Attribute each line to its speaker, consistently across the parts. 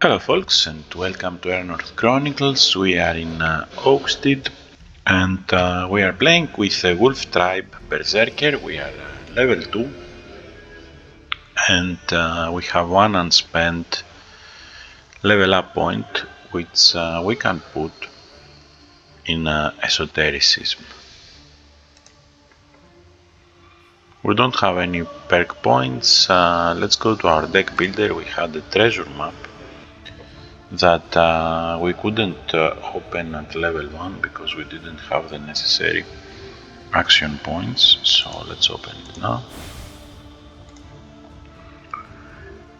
Speaker 1: Hello folks and welcome to Erannorth Chronicles. We are in Oakstead and we are playing with the Wolf Tribe Berserker. We are level 2 and we have one unspent level up point which we can put in esotericism. We don't have any perk points. Let's go to our deck builder. We had a treasure map that we couldn't open at level 1 because we didn't have the necessary action points, so let's open it now.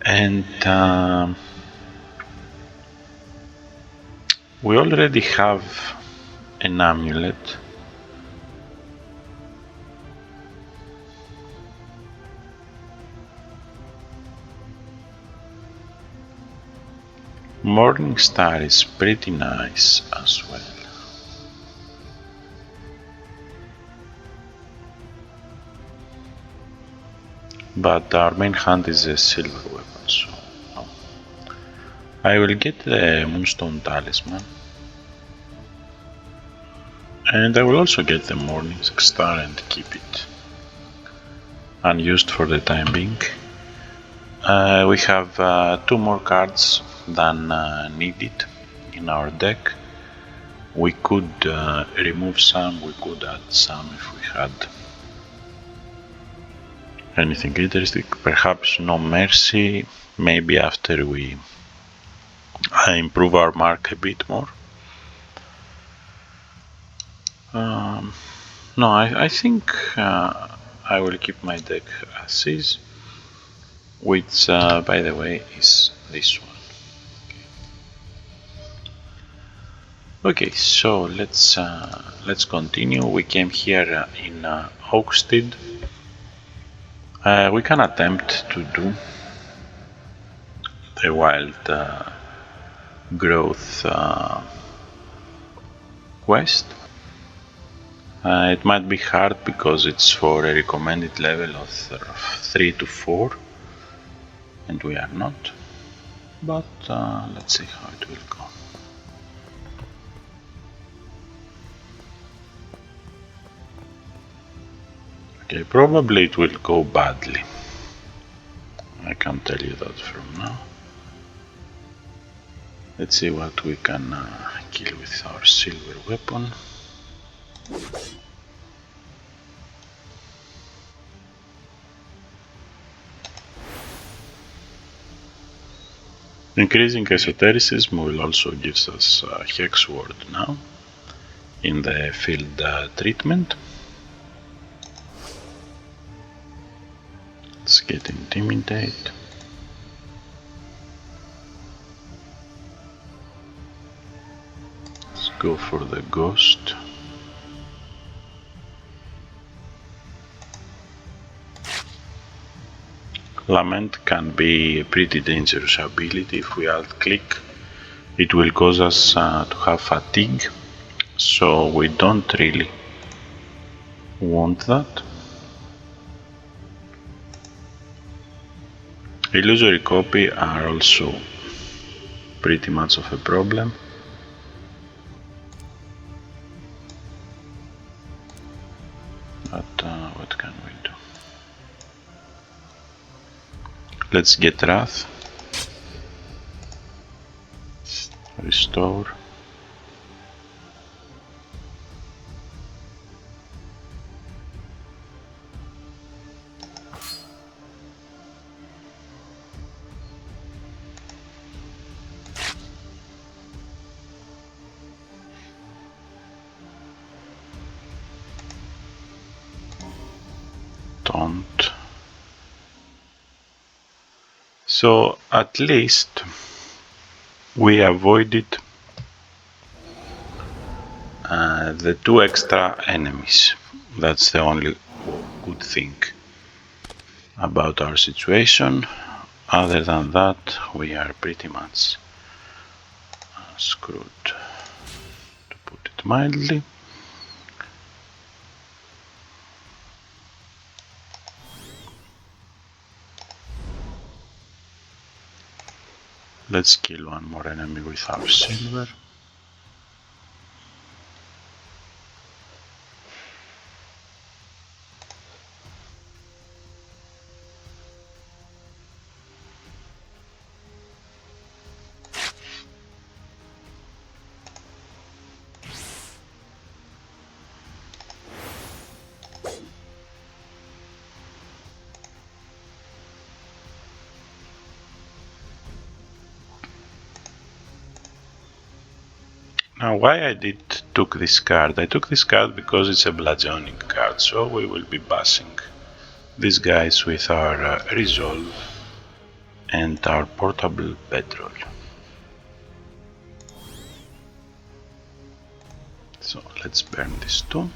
Speaker 1: And we already have an amulet. Morning Star is pretty nice as well. But our main hunt is a silver weapon, so no. I will get the Moonstone Talisman. And I will also get the Morning Star and keep it unused for the time being. We have 2 more cards than needed in our deck. We could remove some, we could add some if we had anything interesting. Perhaps no mercy, maybe after we improve our mark a bit more. No, I think I will keep my deck as is, which by the way is this one. Okay, so let's continue. We came here in Oakstead. We can attempt to do the wild growth quest. It might be hard because it's for a recommended level of 3 to 4 and we are not, but let's see how it will go. Okay, probably it will go badly. I can tell you that from now. Let's see what we can kill with our silver weapon. Increasing esotericism will also give us Hex Ward now in the field treatment. Let's get Intimidate. Let's go for the Ghost. Lament can be a pretty dangerous ability. If we alt click, it will cause us to have fatigue, so we don't really want that. Illusory copy are also pretty much of a problem. But what can we do? Let's get Wrath. Restore. Don't. So at least we avoided the 2 extra enemies. That's the only good thing about our situation. Other than that, we are pretty much screwed, to put it mildly. Let's kill one more enemy with our silver. Now why I took this card? I took this card because it's a bludgeoning card, so we will be bashing these guys with our resolve and our portable petrol. So let's burn these two.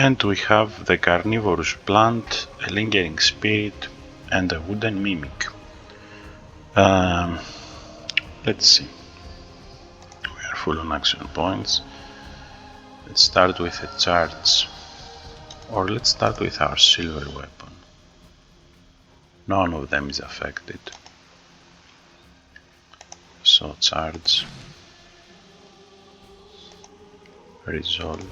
Speaker 1: And we have the carnivorous plant, a lingering spirit, and a wooden mimic. Let's see. We are full on action points. Let's start with a charge, or let's start with our silver weapon. None of them is affected. So charge, resolve.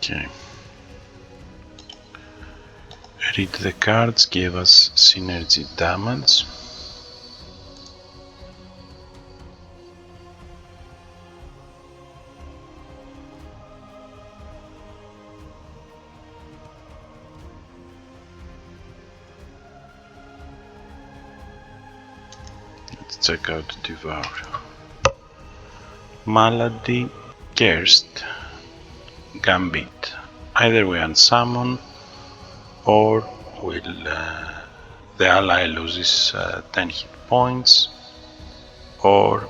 Speaker 1: Okay. Read the cards, gave us synergy damage. Let's check out Devour. Malady, Cursed, Gambit. Either we unsummon or the ally loses 10 hit points, or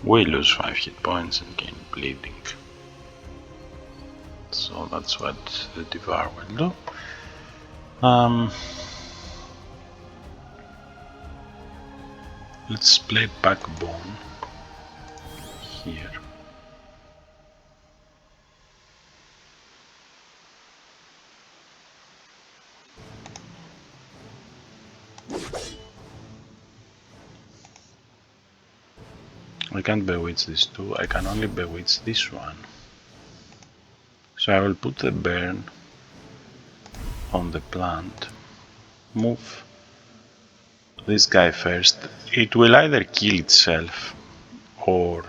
Speaker 1: we lose 5 hit points and gain bleeding. So that's what the Devour will do. Let's play Backbone here. I can't bewitch these two, I can only bewitch this one. So I will put the burn on the plant, move this guy first. It will either kill itself or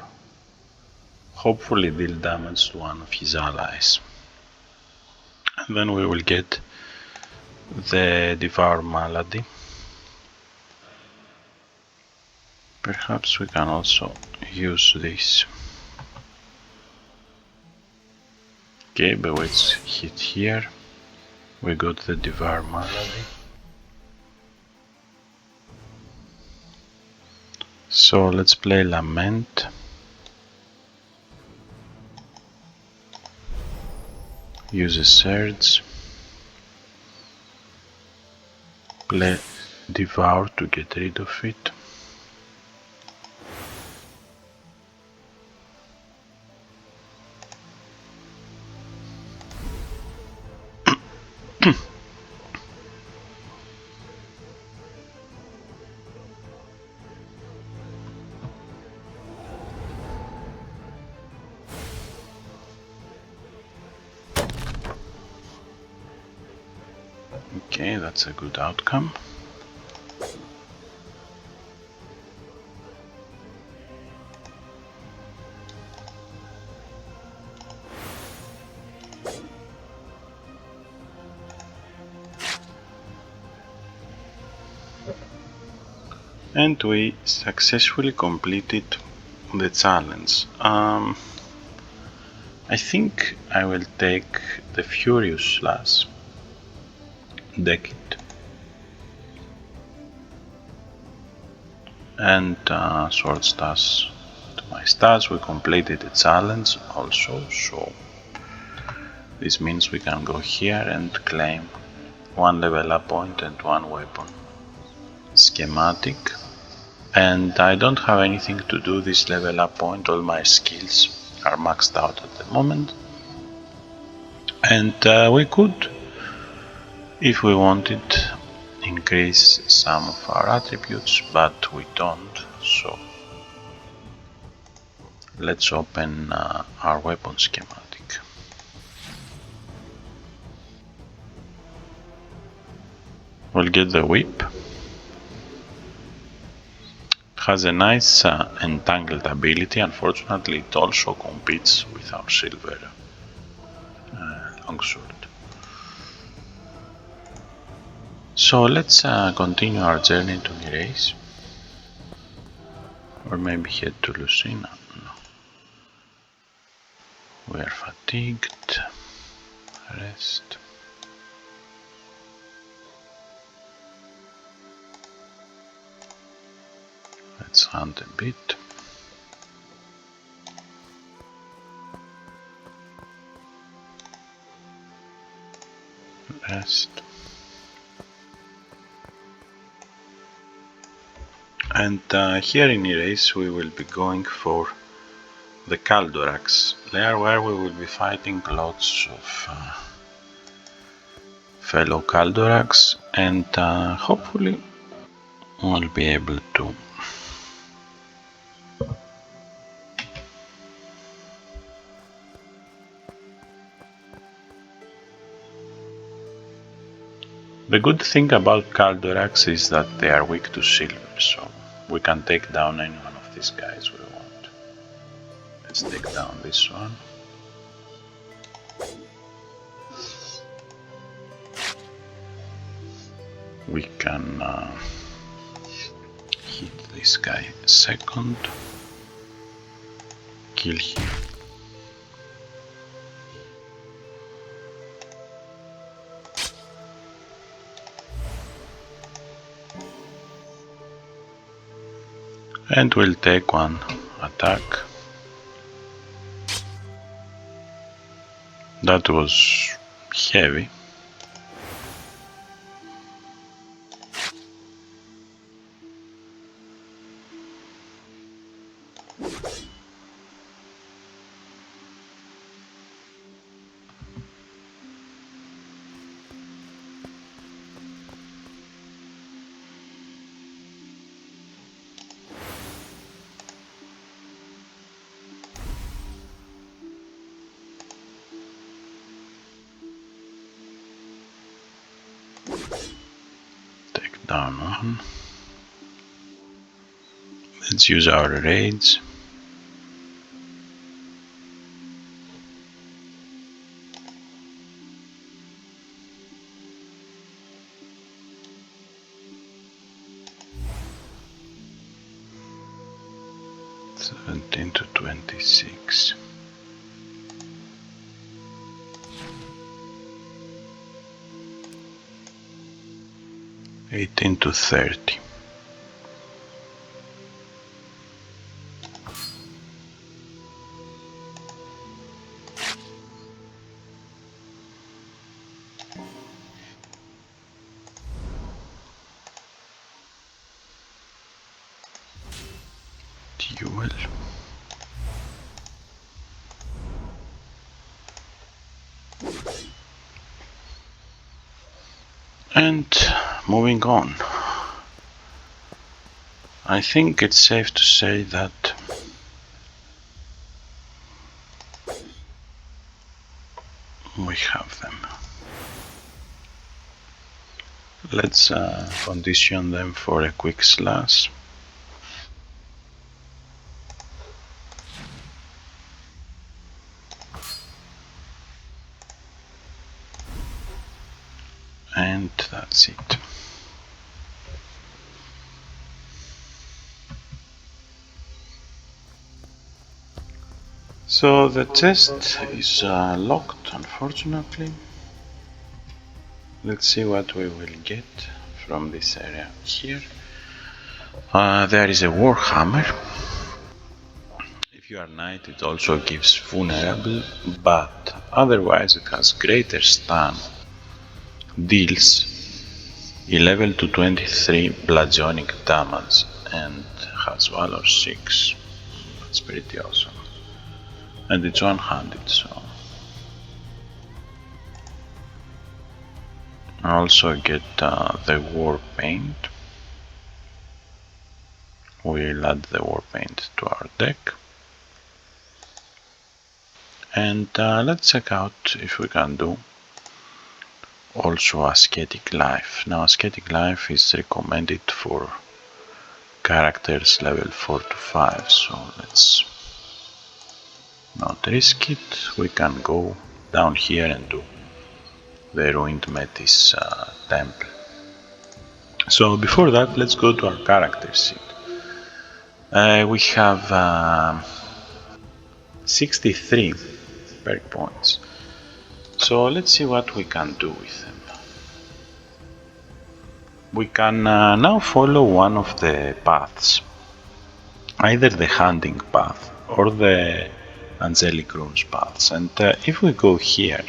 Speaker 1: hopefully deal damage to one of his allies. And then we will get the Devour Malady. Perhaps we can also use this. Okay, but let's hit here. We got the Devour Malady. So let's play Lament. Use a Surge. Play Devour to get rid of it. Okay, that's a good outcome. And we successfully completed the challenge. I think I will take the Furious Slash, deck it, and Sword Stash to my stats. We completed the challenge also, so this means we can go here and claim 1 level up point and 1 weapon. Schematic. And I don't have anything to do this level up point, all my skills are maxed out at the moment. And we could, if we wanted, increase some of our attributes, but we don't, so let's open our weapon schematic. We'll get the whip. It has a nice entangled ability. Unfortunately, it also competes with our silver longsword. So let's continue our journey to Mirace. Or maybe head to Lucina. No. We are fatigued. Rest. Let's hunt a bit. Rest. And here in Erase we will be going for the Galdoraks, there where we will be fighting lots of fellow Galdoraks, and hopefully we'll be able to The good thing about Galdoraks is that they are weak to silver, so we can take down any one of these guys we want. Let's take down this one. We can hit this guy second, kill him. And we'll take one attack. That was heavy. Take down one. Let's use our raids. To 26. 18 to 30. Duel. And moving on, I think it's safe to say that we have them. Let's condition them for a quick slash. And that's it. So the chest is locked, unfortunately. Let's see what we will get from this area here. There is a warhammer. If you are knight, it also gives vulnerable, but otherwise it has greater stun, deals 11 to 23 bludgeoning damage, and has valor 6. That's pretty awesome. And it's one-handed, so I also get the war paint. We'll add the war paint to our deck. And let's check out if we can do also ascetic life. Now ascetic life is recommended for characters level 4 to 5, so let's not risk it. We can go down here and do the ruined Metis temple. So before that, let's go to our character sheet. We have 63 perk points. So let's see what we can do with them. We can now follow one of the paths, either the hunting path or the angelic runes paths. And if we go here,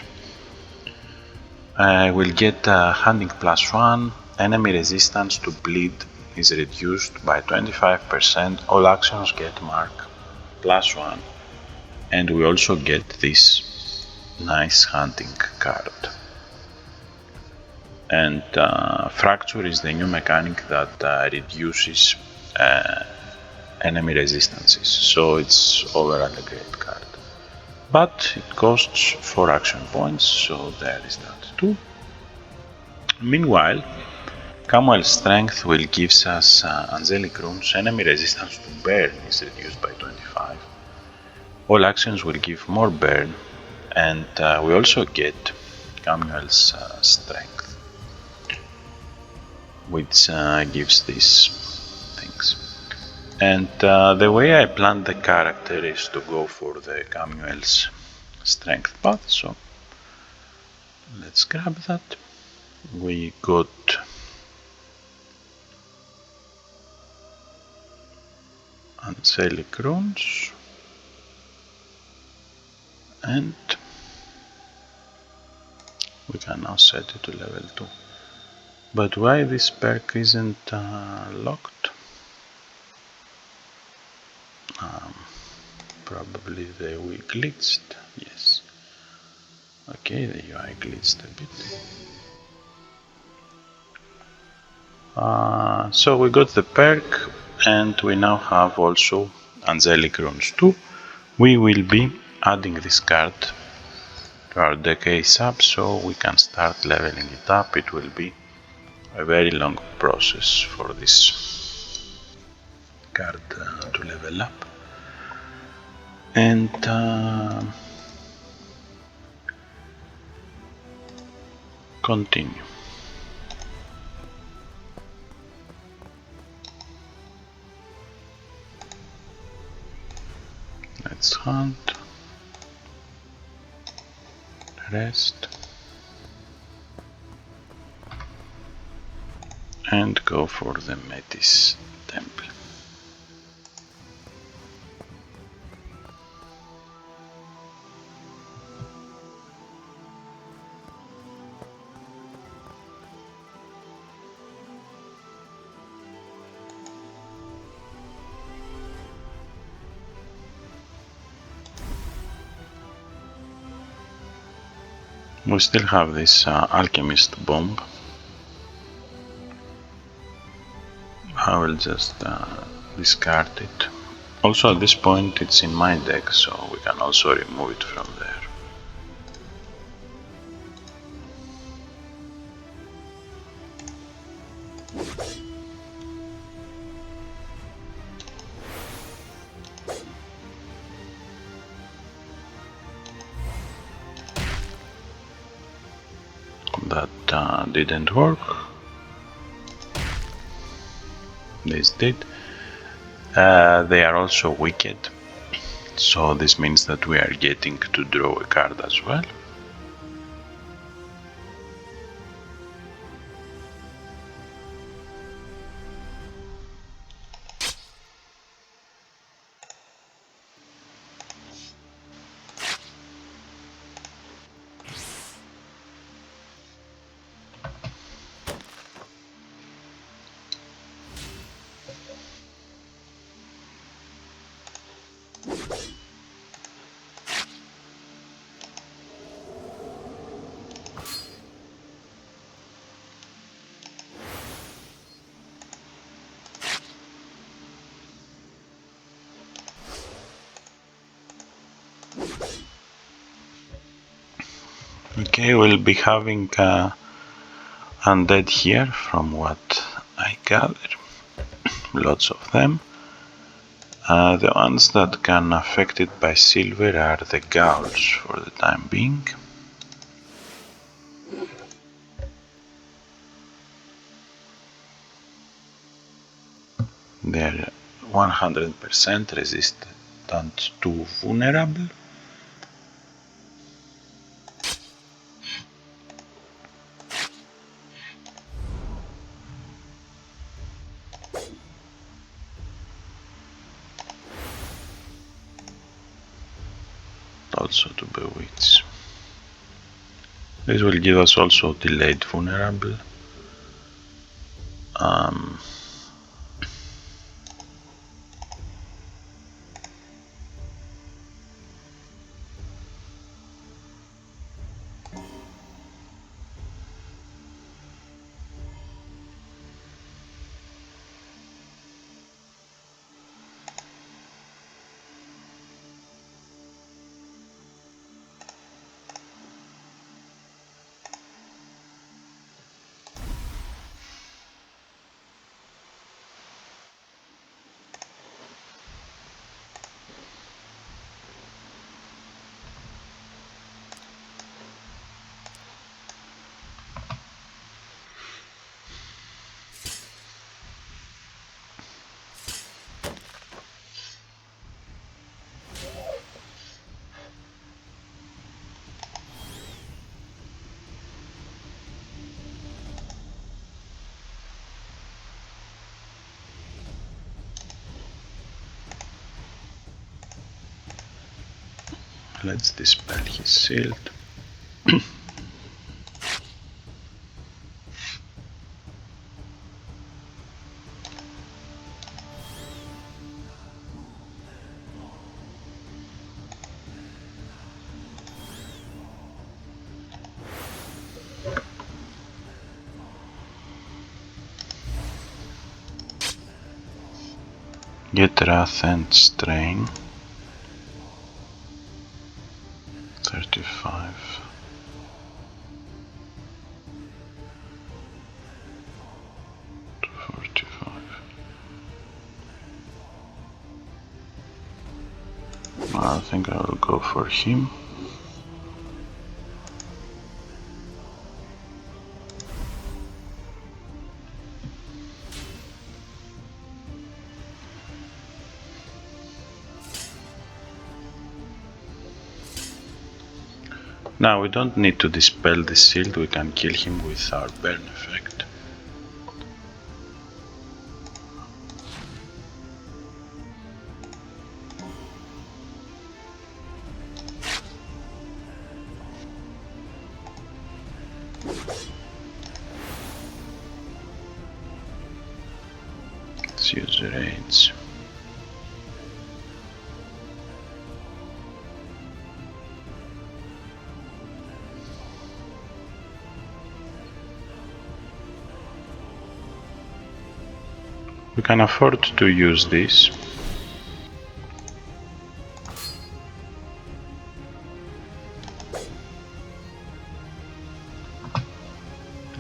Speaker 1: we'll get hunting +1, enemy resistance to bleed is reduced by 25%, all actions get mark +1, and we also get this nice hunting card. And fracture is the new mechanic that reduces enemy resistances, so it's overall a great card. But it costs 4 action points, so there is that too. Meanwhile, Camuel's strength will give us angelic runes, enemy resistance to burn is reduced by 25. All actions will give more burn, and we also get Camuel's strength, which gives these things. And the way I planned the character is to go for the Camuel's strength path, so let's grab that. We got angelic runes, and we can now set it to level 2. But why this perk isn't locked? Probably we glitched, yes. Okay, the UI glitched a bit. So we got the perk, and we now have also angelic runes too. We will be adding this card to our deck ASAP, so we can start leveling it up. It will be a very long process for this card to level up. And continue. Let's hunt, rest, and go for the Metis temple. We still have this alchemist bomb. I will just discard it. Also at this point it's in my deck, so we can also remove it from there. That didn't work. This did. They are also wicked, So this means that we are getting to draw a card as well. Okay, we'll be having undead here from what I gather. Lots of them. The ones that can affect it by silver are the ghouls for the time being. They're 100% resistant to vulnerable. Also to bewitch. This will give us also delayed vulnerable. Let's dispel his shield. Get Wrath and Strain. 35. To 45. I think I will go for him. Now we don't need to dispel the shield, we can kill him with our burn effect. Let's use rage. We can afford to use this.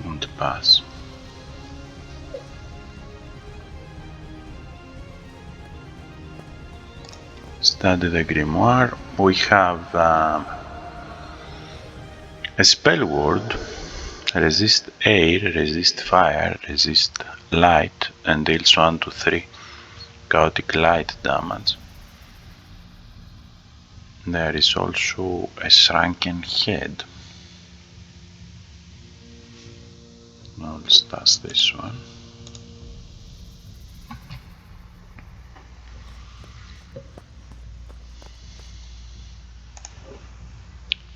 Speaker 1: And pass. Study the grimoire. We have a spell word. Resist air, resist fire, resist light, and deals 1 to 3 chaotic light damage. There is also a shrunken head. Now let's test this one.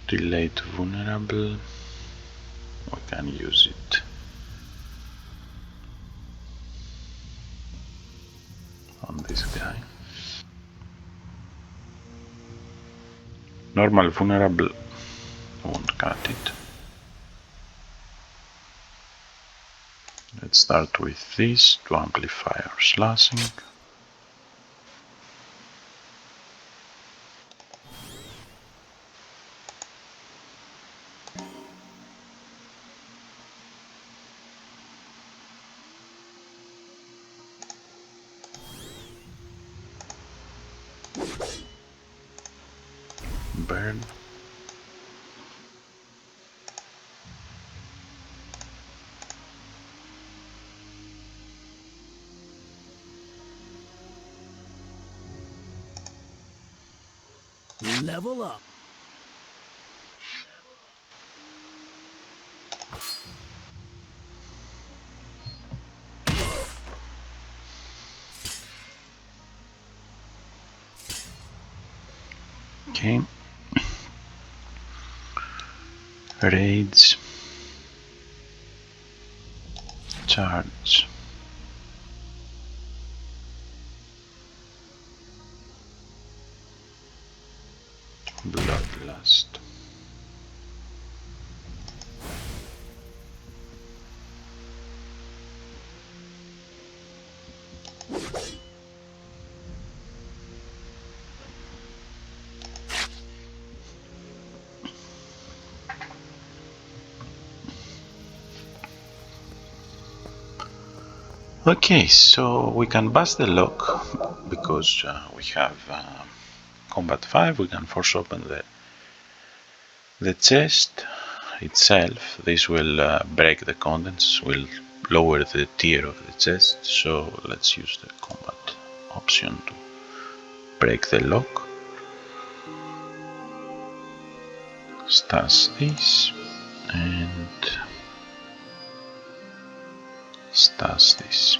Speaker 1: Delayed vulnerable. We can use it on this guy. Normal vulnerable won't cut it. Let's start with this to amplify our slashing. Burn.
Speaker 2: Level up.
Speaker 1: Okay. Raids. Charge. Bloodlust. Okay, so we can bust the lock because we have combat 5. We can force open the chest itself. This will break the contents, will lower the tier of the chest. So let's use the combat option to break the lock. Stash this and stash this.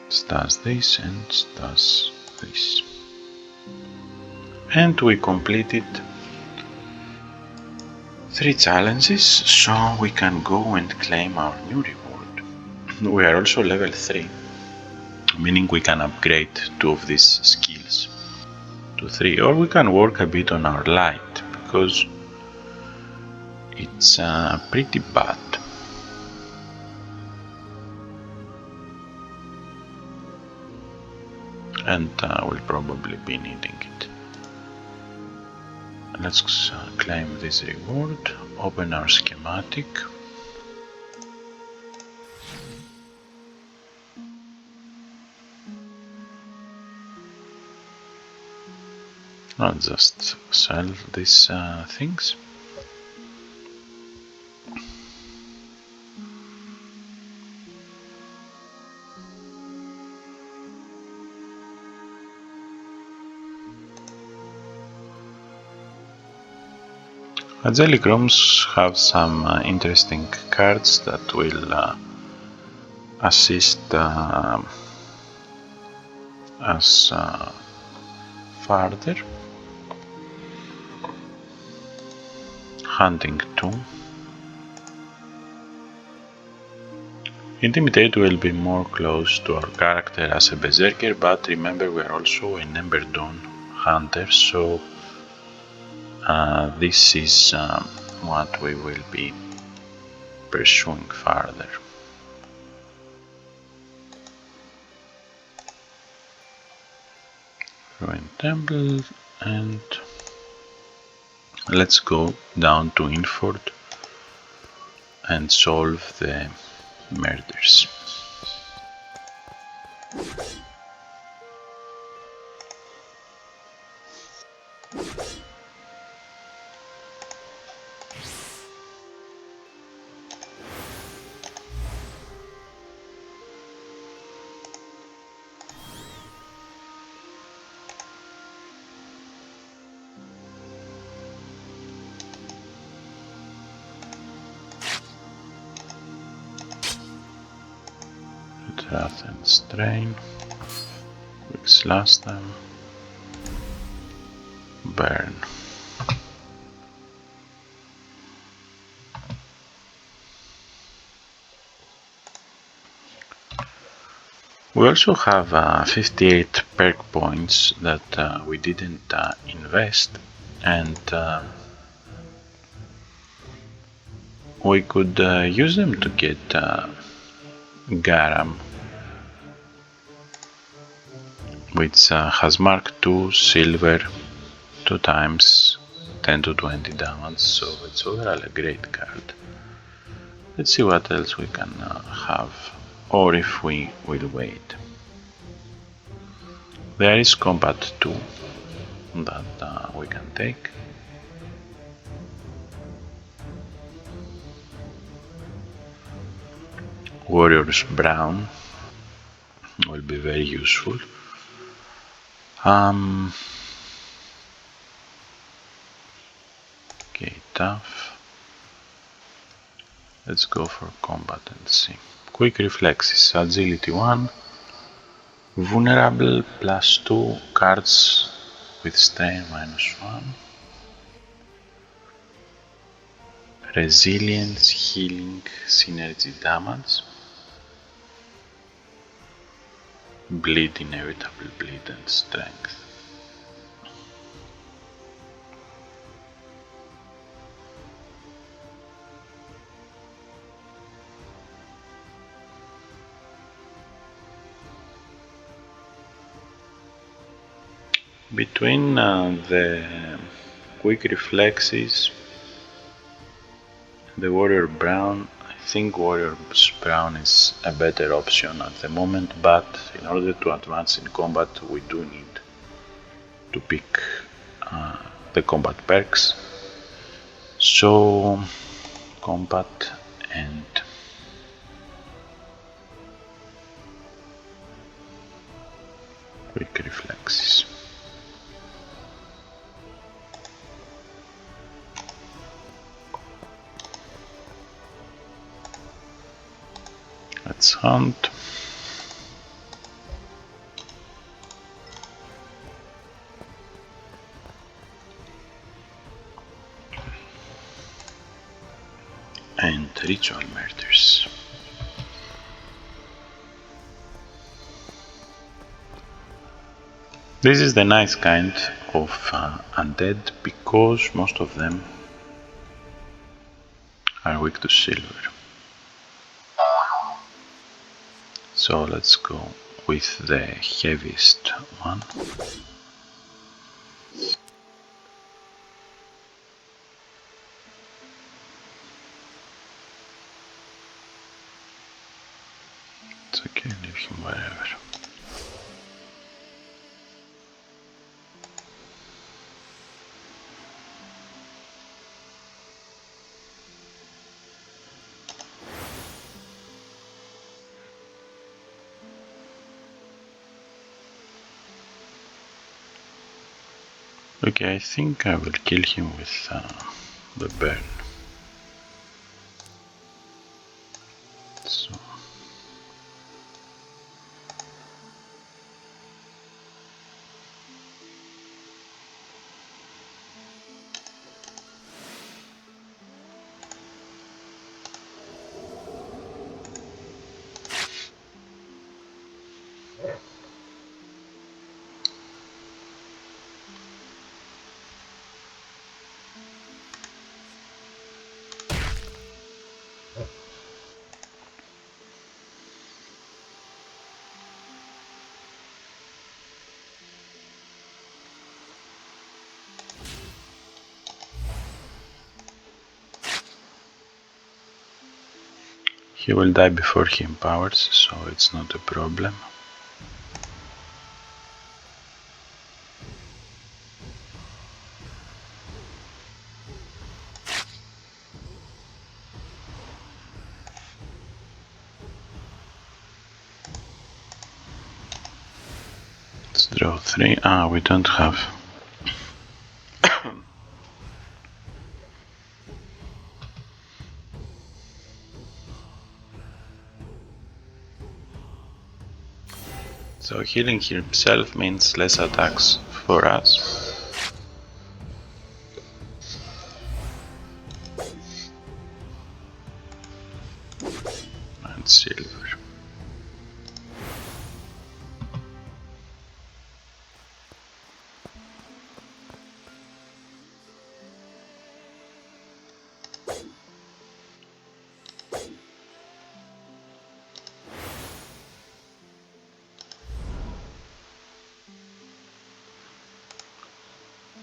Speaker 1: Stash this and stash this. And we completed 3 challenges, so we can go and claim our new reward. We are also level 3, meaning we can upgrade 2 of these skills to 3, or we can work a bit on our light, because it's pretty bad. And we'll probably be needing it. Let's claim this reward, open our schematic. I'll just sell these things. Jellycromes have some interesting cards that will assist us further. Hunting 2. Intimidate will be more close to our character as a Berserker, but remember we are also an Ember hunter, so this is what we will be pursuing further. Ruined Temple, and let's go down to Inford and solve the murders. Wrath and Strain. Quick slash them. Burn. We also have 58 perk points that we didn't invest, and we could use them to get Garam, which has mark 2 silver 2 times 10 to 20 damage, so it's overall a great card. Let's see what else we can have, or if we will wait. There is combat 2 that we can take. Warrior's Brown will be very useful. Okay, tough. Let's go for combat and see. Quick reflexes, agility 1, vulnerable plus 2 cards with strain -1, resilience, healing, synergy damage, bleed, inevitable bleed and strength. Between the quick reflexes and the Warrior Brown, I think Warrior's Brown is a better option at the moment, but in order to advance in combat we do need to pick the combat perks. So combat and quick reflexes. Let's hunt. And ritual murders. This is the nice kind of undead because most of them are weak to silver. So let's go with the heaviest one. It's okay, leave him wherever. Okay, I think I will kill him with the burn. So. He will die before he empowers, so it's not a problem. Let's draw 3. We don't have. So healing himself means less attacks for us. And silver.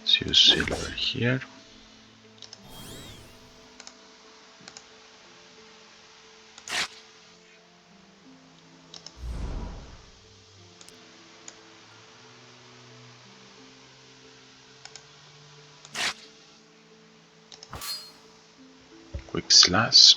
Speaker 1: Let's use silver here. Quick slash.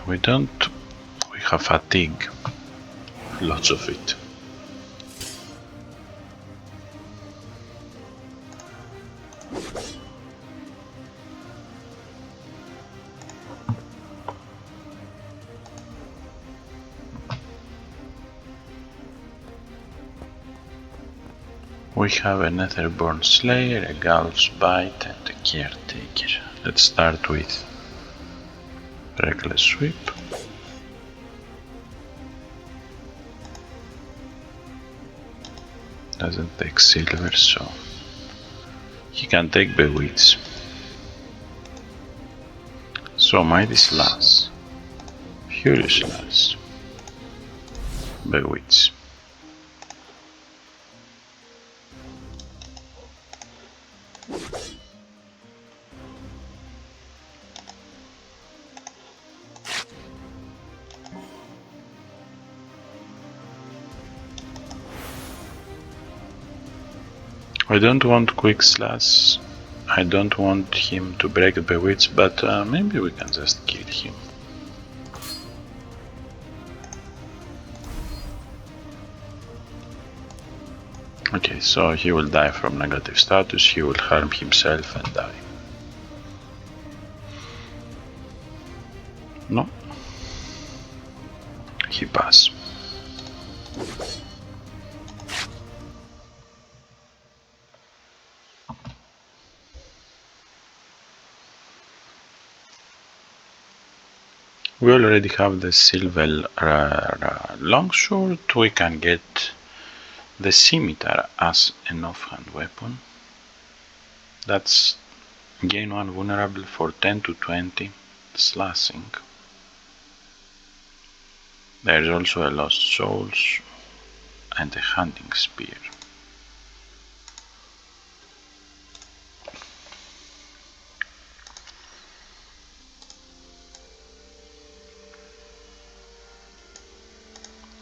Speaker 1: We have fatigue, lots of it. We have a Netherborn Slayer, a Gal's Bite and a Caretaker. Let's start with Reckless Sweep. Doesn't take silver, so he can take Bewitch. So Mighty Slash, Furious Slash, Bewitch. I don't want Quick Slash, I don't want him to break the Bewitch, but maybe we can just kill him. Okay, so he will die from negative status, he will harm himself and die. No. He passed. We already have the silver longsword, we can get the scimitar as an offhand weapon. That's gain 1 vulnerable for 10 to 20 slashing. There's also a Lost Souls and a Hunting Spear.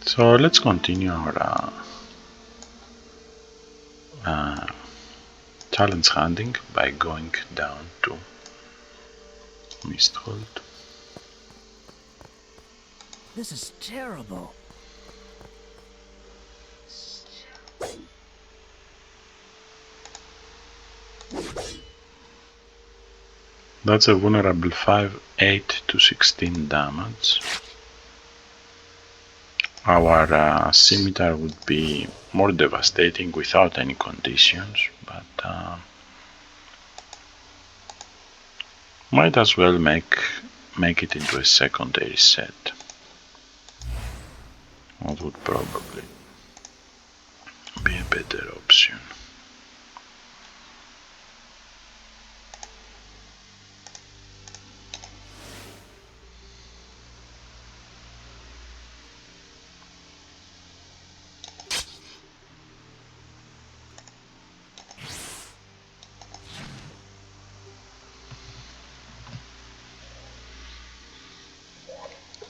Speaker 1: So let's continue our challenge hunting by going down to Misthold.
Speaker 2: This is terrible.
Speaker 1: That's a vulnerable 5, 8 to 16 damage. Our scimitar would be more devastating without any conditions, but might as well make it into a secondary set. That would probably be a better option.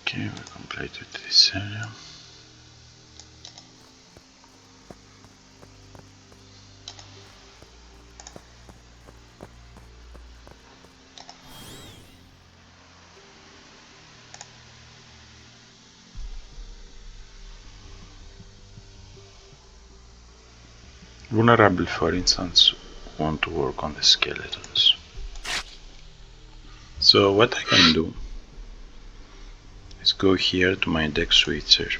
Speaker 1: Okay, we completed this area. Vulnerable, for instance, want to work on the skeletons. So what I can do is go here to my deck switcher,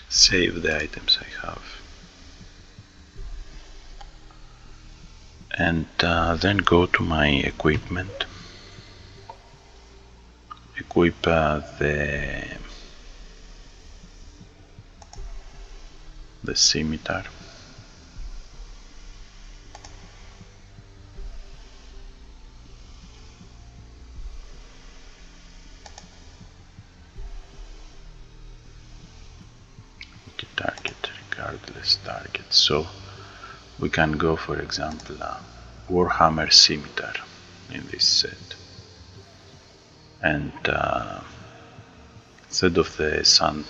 Speaker 1: save the items I have, and then go to my equipment, equip the scimitar, target, regardless target. So we can go, for example, Warhammer Scimitar in this set, and instead of the Sun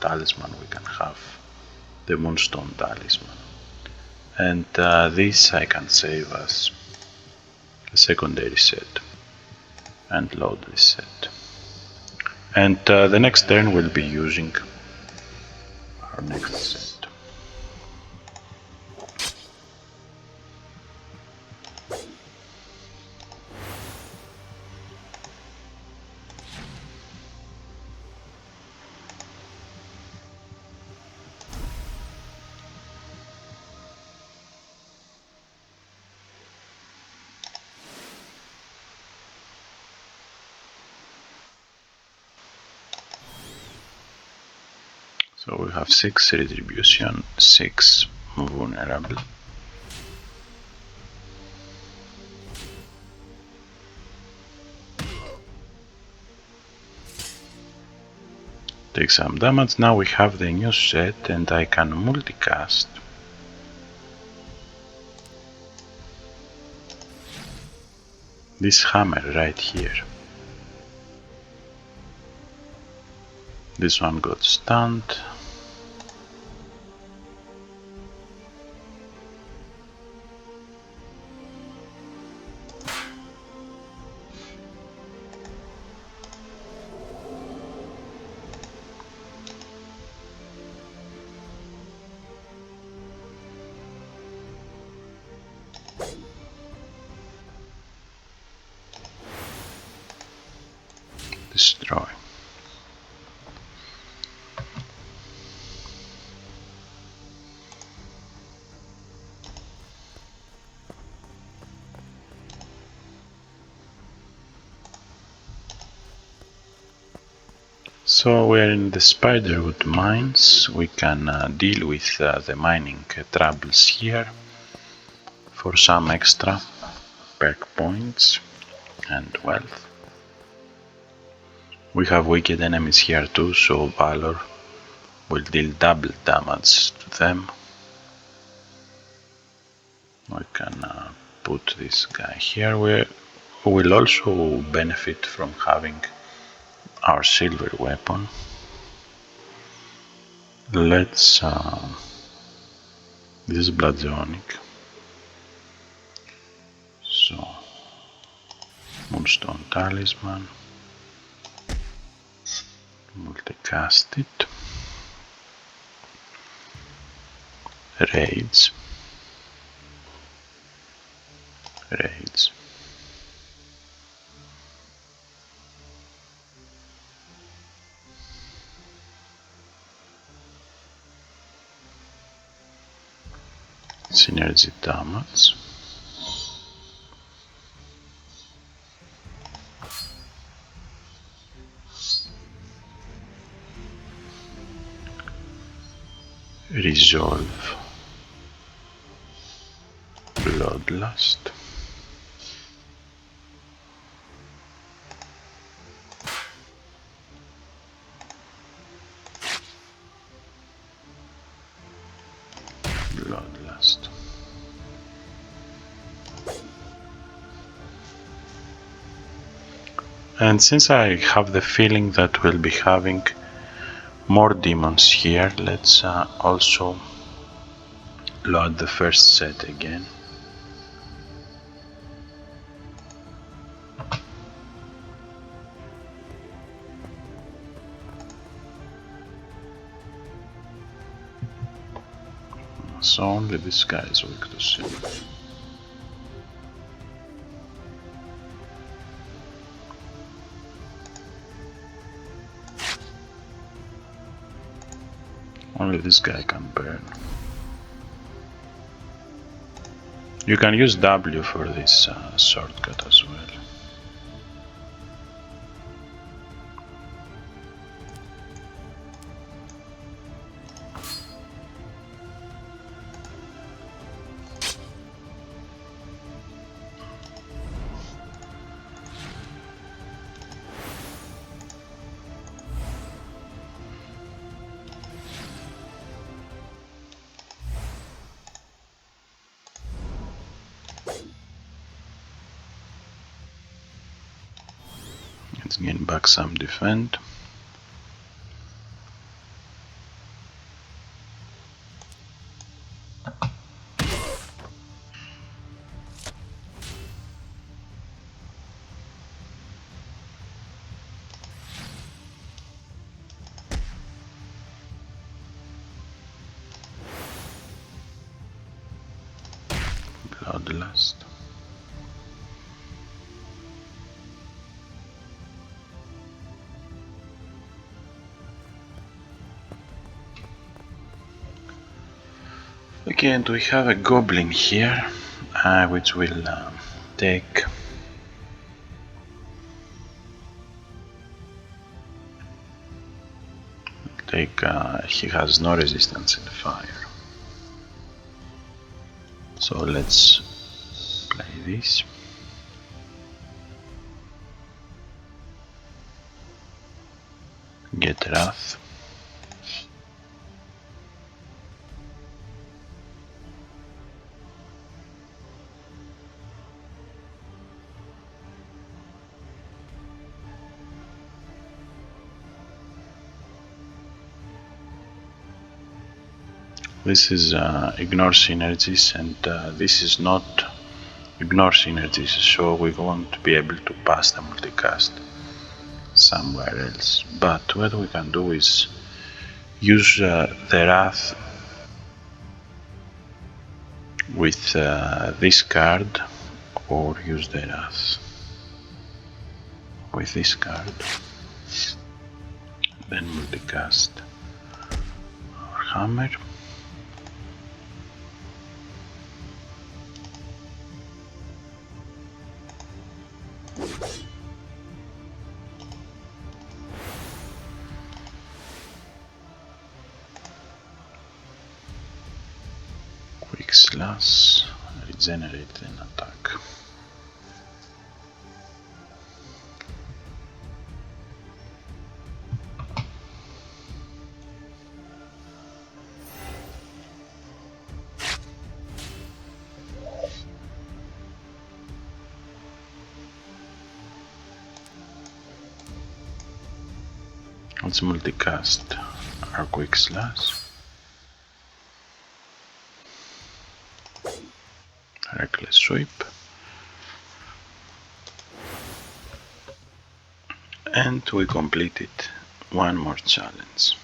Speaker 1: Talisman we can have the Moonstone Talisman, and this I can save as a secondary set and load this set, and the next turn we'll be using our next set. So we have 6 retribution, 6 vulnerable. Take some damage. Now we have the new set and I can multicast this hammer right here. This one got stunned. Destroy. So we're in the Spiderwood mines. We can deal with the mining troubles here for some extra perk points and wealth. We have wicked enemies here too, so Valor will deal double damage to them. We can put this guy here. We will also benefit from having our silver weapon. Let's this is Bludgeonic, so Moonstone Talisman, multicast it, Raids, synergy damage, resolve, bloodlust, bloodlust. And since I have the feeling that we'll be having more demons here, let's also load the first set again. So only this guy is weak to silver. Only this guy can burn. You can use W for this shortcut as well. Let's gain back some defend. Bloodlust. Okay, and we have a goblin here, which will take he has no resistance in fire. So let's play this. Get Wrath. This is ignore synergies, and this is not ignore synergies, so we won't be able to pass the multicast somewhere else. But what we can do is use the Wrath with this card, or use the Wrath with this card, then multicast our hammer. Quick slash, regenerate then attack. Let's multicast our quick slash. Reckless sweep. And we completed one more challenge.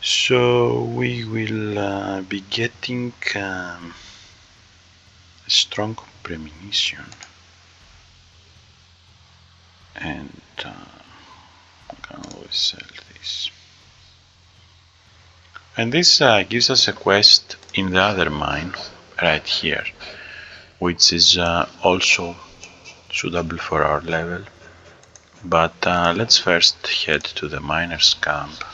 Speaker 1: So we will be getting a strong premonition, and I can always sell this. And this gives us a quest in the other mine right here, which is also suitable for our level. But let's first head to the miner's camp,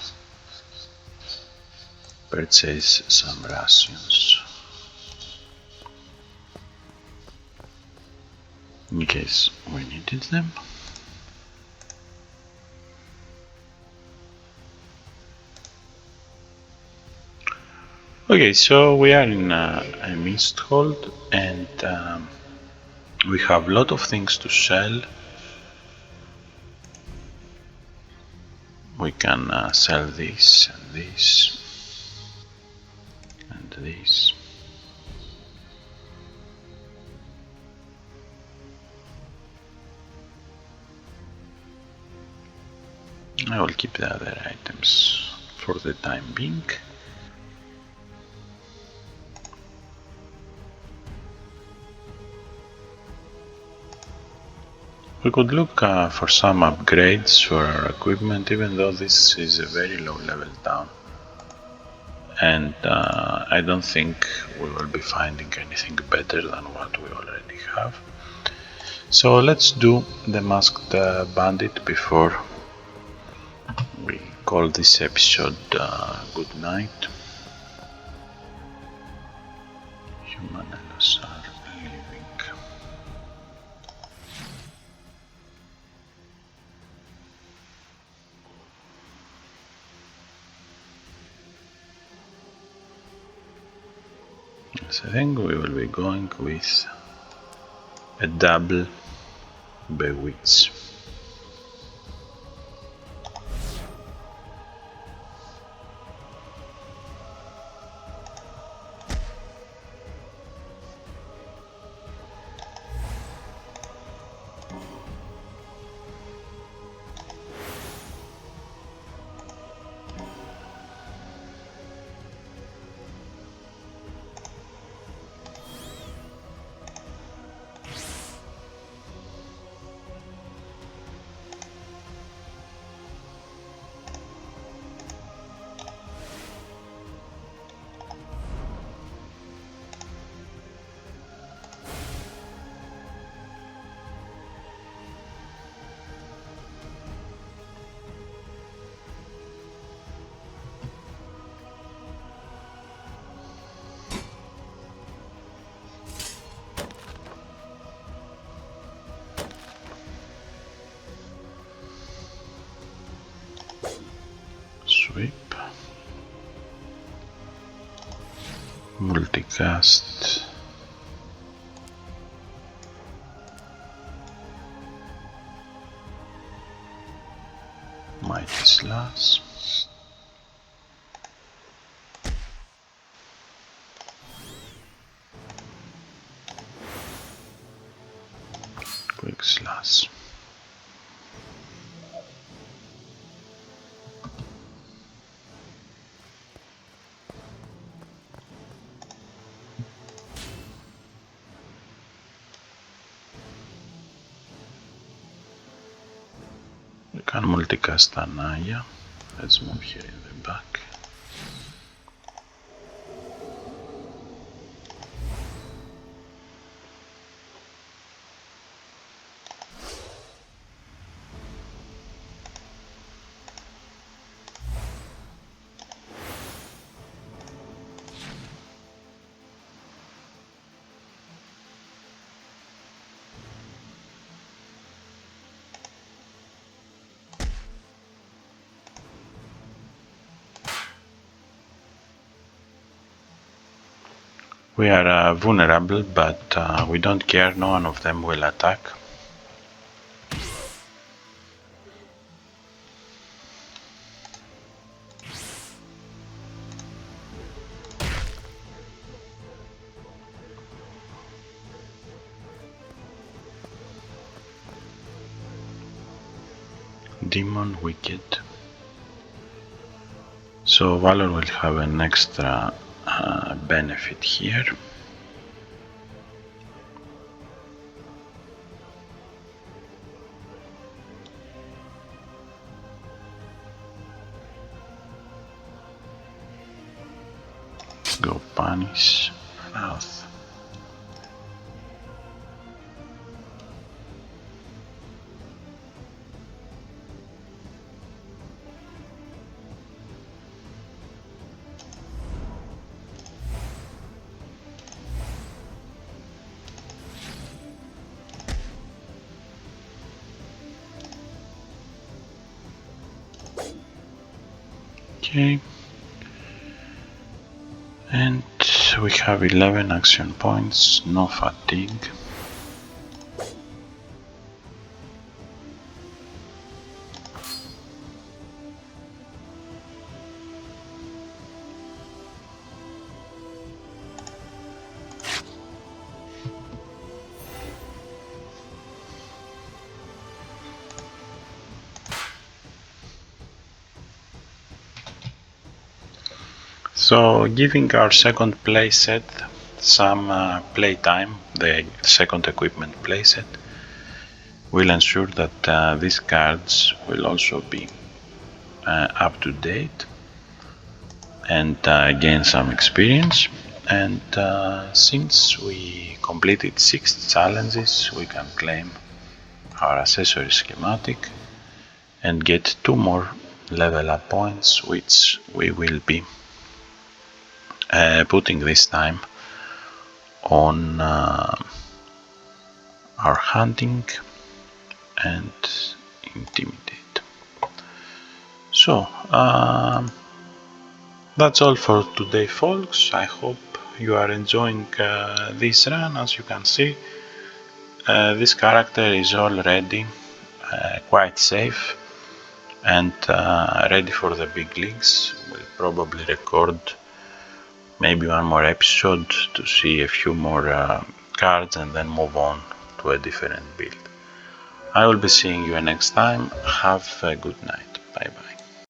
Speaker 1: purchase some rations in case we needed them. Okay, so we are in a Misthold, and we have a lot of things to sell. We can sell this and this and this. I will keep the other items for the time being. We could look for some upgrades for our equipment, even though this is a very low level town. And I don't think we will be finding anything better than what we already have. So let's do the Masked Bandit before we call this episode good night. Human Elos are leaving. So I think we will be going with a double Bewitch. Sweep, multicast, mighty slash, quick slash. We can multicast Anaya. Let's move here in the back. We are vulnerable, but we don't care, no one of them will attack. Demon Wicked. So Valor will have an extra benefit here. Go punish Wrath. Okay, and we have 11 action points, no fatigue. So giving our second playset some playtime, the second equipment playset, will ensure that these cards will also be up to date and gain some experience. And since we completed 6 challenges, we can claim our accessory schematic and get 2 more level up points, which we will be putting this time on our hunting and intimidate. So that's all for today, folks. I hope you are enjoying this run. As you can see, this character is already quite safe and ready for the big leagues. We'll probably record maybe one more episode to see a few more cards and then move on to a different build. I will be seeing you next time. Have a good night.